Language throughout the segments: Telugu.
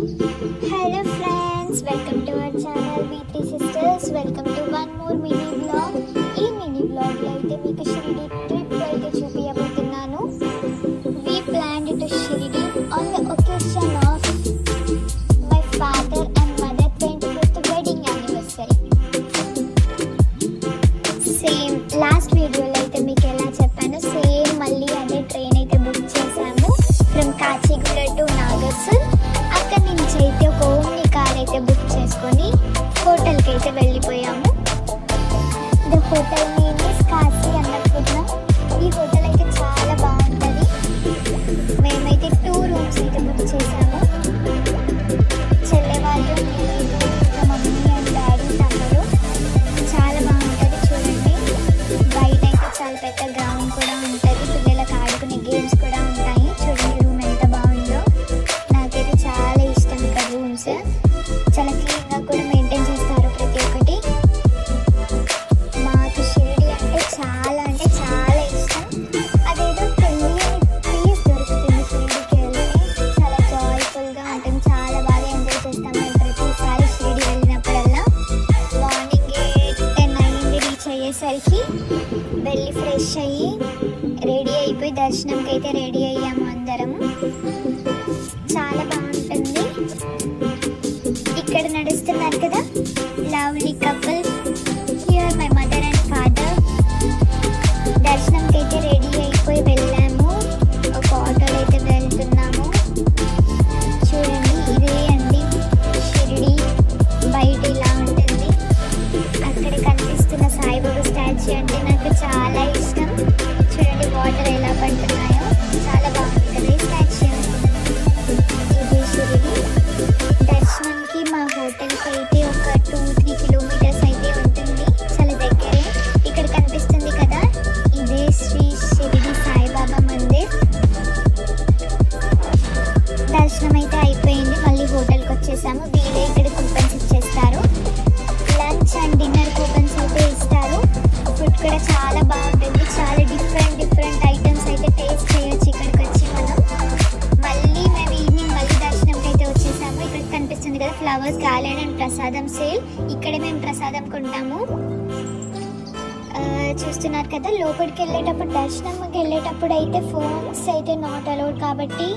Hello friends, welcome to our channel V3 Sisters. Welcome to one more mini vlog. ఈ mini vlog లో అయితే మీకు షిరిడి ట్రిప్ అయితే చూపియబోతున్నాను. We planned to Shirdi on the occasion of my father and mother 25th wedding anniversary. Same last video లో అయితే మీకు ఎలా చెప్పాను సేమ్ మళ్ళీ అదే ట్రైన్ అయితే బుక్ చేశాము ఫ్రమ్ కాచిగూడ టు నాగర్సుల్. అక్కడ నుంచి అయితే ఒక ఓమ్ని కార్ అయితే బుక్ చేసుకొని హోటల్కి అయితే వెళ్ళిపోయాము. The hotel name is Kashi Annapurna. ఈ హోటల్ అయితే చాలా బాగుంటుంది. మేమైతే 2 రూమ్స్ అయితే బుక్ చేసాము. చెల్లె వాళ్ళు, మమ్మీ అండ్ డాడీ, తమ్ముడు. చాలా బాగుంటుంది చూడండి. బయట అయితే చాలా పెద్ద గ్రౌండ్ కూడా ఉంటుంది. పిల్లలకు ఆడుకునే గేమ్స్ కూడా ఉంటాయి. చూడండి రూమ్ ఎంత బాగుందో. నాకైతే చాలా ఇష్టం ఇక్కడ రూమ్స్. చాలా క్లీన్గా కూడా మెయింటైన్ చేస్తారు ప్రతి ఒక్కటి. మాకు షిరిడి అంటే చాలా ఇష్టం. అదేదో తెలియని పీస్ దొరుకుతుంది షిరిడికి వెళ్తే. చాలా జాయ్ఫుల్గా ఉంటుంది. చాలా బాగా ఎంజాయ్ చేస్తాం మేము ప్రతిసారి షిరిడి వెళ్ళినప్పుడల్లా. మార్నింగ్ 10 అయింది రీచ్ అయ్యేసరికి. వెళ్ళి ఫ్రెష్ అయ్యి రెడీ అయిపోయి దర్శనంకి అయితే రెడీ అయ్యాము అందరము. చాలా బాగుంటుంది. ఇక్కడ నడుస్తున్నారు కదా lovely couple. Here my mother and father. దర్శనంకి అయితే రెడీ అయిపోయి వెళ్ళాము. ఒక ఆటోలో అయితే వెళ్తున్నాము. చూడండి ఇదే అండి షిరిడి. బయట ఇలా ఉంటుంది. అక్కడ కనిపిస్తున్న సాయిబాబా స్టాచ్యూ అంటే నాకు చాలా ఇష్టం. చూడండి వాటర్ ఎలా పడుతున్నాయో. చాలా బాగుంది కదా ఈ స్టాచ్యూ. ఇది షిరిడి. దర్శనంకి మా హోటల్కి అయితే ఒక 2-3 కిలోమీటర్స్ అయితే ఉంటుంది. చాలా దగ్గరే. ఇక్కడ కనిపిస్తుంది కదా ఇదే శ్రీ షిరిడి సాయిబాబా మందిర్. దర్శనం అయితే అయిపోయింది. మళ్ళీ హోటల్కి వచ్చేసాము. వీళ్ళే ఇక్కడ కూపన్స్ ఇచ్చేస్తారు. లంచ్ అండ్ డిన్నర్ కూపన్స్ అయితే ఇస్తారు. ఫుడ్ కూడా చాలా బాగుంటుంది. చాలా డిఫరెంట్ ఐటమ్స్ అయితే టేస్ట్ చేయొచ్చు ఇక్కడికి వచ్చి మనం. మళ్ళీ మేము ఈవినింగ్ మళ్ళీ దర్శనంకి అయితే వచ్చేసాము. ఇక్కడ కనిపిస్తుంది కదా ఫ్లవర్స్ గార్డెన్ అండ్ ప్రసాదం సేల్. ఇక్కడే మేము ప్రసాదం కొంటాము. చూస్తున్నారు కదా లోపలికి వెళ్ళేటప్పుడు, దర్శనంకి వెళ్ళేటప్పుడు అయితే ఫోన్స్ అయితే నాట్ అలౌడ్ కాబట్టి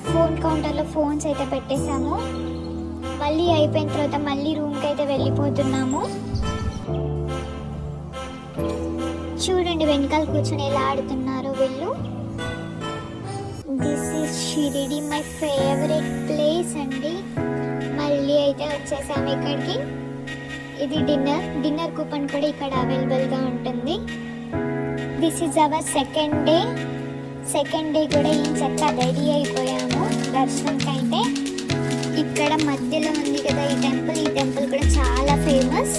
ఫోన్ కౌంటర్లో ఫోన్స్ అయితే పెట్టేశాము. మళ్ళీ అయిపోయిన తర్వాత మళ్ళీ రూమ్కి అయితే వెళ్ళిపోతున్నాము. చూడండి వెనకాల కూర్చొని ఎలా ఆడుతున్నారో వీళ్ళు. This is Shirdi, my favourite place అండి. మళ్ళీ అయితే వచ్చేసాము ఇక్కడికి. ఇది డిన్నర్ కూపన్ కూడా ఇక్కడ అవైలబుల్గా ఉంటుంది. This is our second day కూడా ఏం చక్కగా రెడీ అయిపోయాము దర్శనంకి అయితే. ఇక్కడ మధ్యలో ఉంది కదా ఈ టెంపుల్ కూడా చాలా ఫేమస్.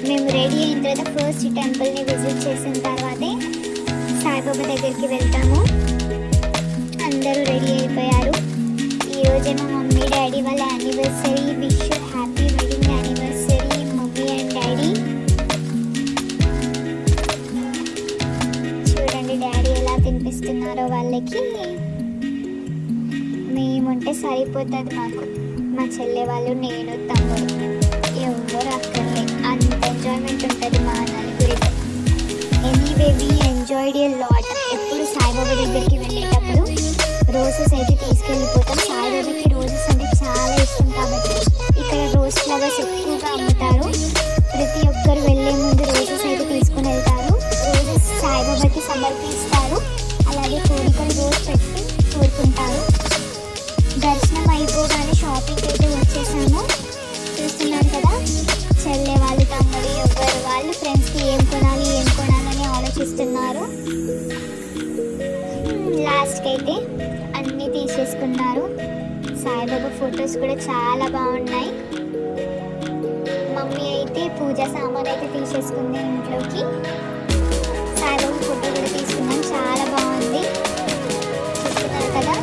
మేము రెడీ అయిన తర్వాత ఫస్ట్ ఈ టెంపుల్ని విజిట్ చేసిన తర్వాతే సాయిబాబా దగ్గరికి వెళ్తాము. అందరూ రెడీ అయిపోయారు. ఈరోజే మా మమ్మీ డాడీ వాళ్ళ anniversary. Wish you happy wedding anniversary mummy and daddy. చూడండి డాడీ ఎలా తినిపిస్తున్నారో వాళ్ళకి. మేముంటే సరిపోతుంది మాకు. మా చెల్లె వాళ్ళు, నేను, తమ్ముడు ఎవరు అక్కర్లే. అంత ఎంజాయ్మెంట్ ఉంటుంది మా నలుగురికి. Anyway we enjoyed a lot. ఎప్పుడు సాయిబాబా దగ్గరికి వెళ్ళేటప్పుడు రోజెస్ అయితే తీసుకెళ్ళిపోతాం. సాయిబాబాకి రోజెస్ అంటే చాలా ఇష్టం కాబట్టి ఇక్కడ రోజ్ ఫ్లవర్స్ ఎక్కువగా అమ్ముతారు. ప్రతి ఒక్కరు వెళ్ళే ముందు రోజెస్ అయితే తీసుకుని వెళ్తారు. రోజెస్ సాయిబాబాకి సమర్పిస్తారు. అలాగే కోరికలు రోజు పెట్టి కోరుకుంటారు. దర్శనం అయిపోగానే షాపింగ్ అయితే వచ్చేసాము. చూస్తున్నారు కదా చెల్లె వాళ్ళు, తమ్ముడు ఎవరు వాళ్ళు ఫ్రెండ్స్కి ఏం కొనాలని ఆలోచిస్తున్నారు. లాస్ట్కి అయితే అన్నీ తీసేసుకున్నారు. సాయిబాబా ఫొటోస్ కూడా చాలా బాగున్నాయి. మమ్మీ అయితే పూజా సామాన్ అయితే తీసేసుకుంది ఇంట్లోకి. సాయిబాబా ఫోటో కూడా తీసుకున్నాం. చాలా బాగుంది. చూస్తున్నారు కదా.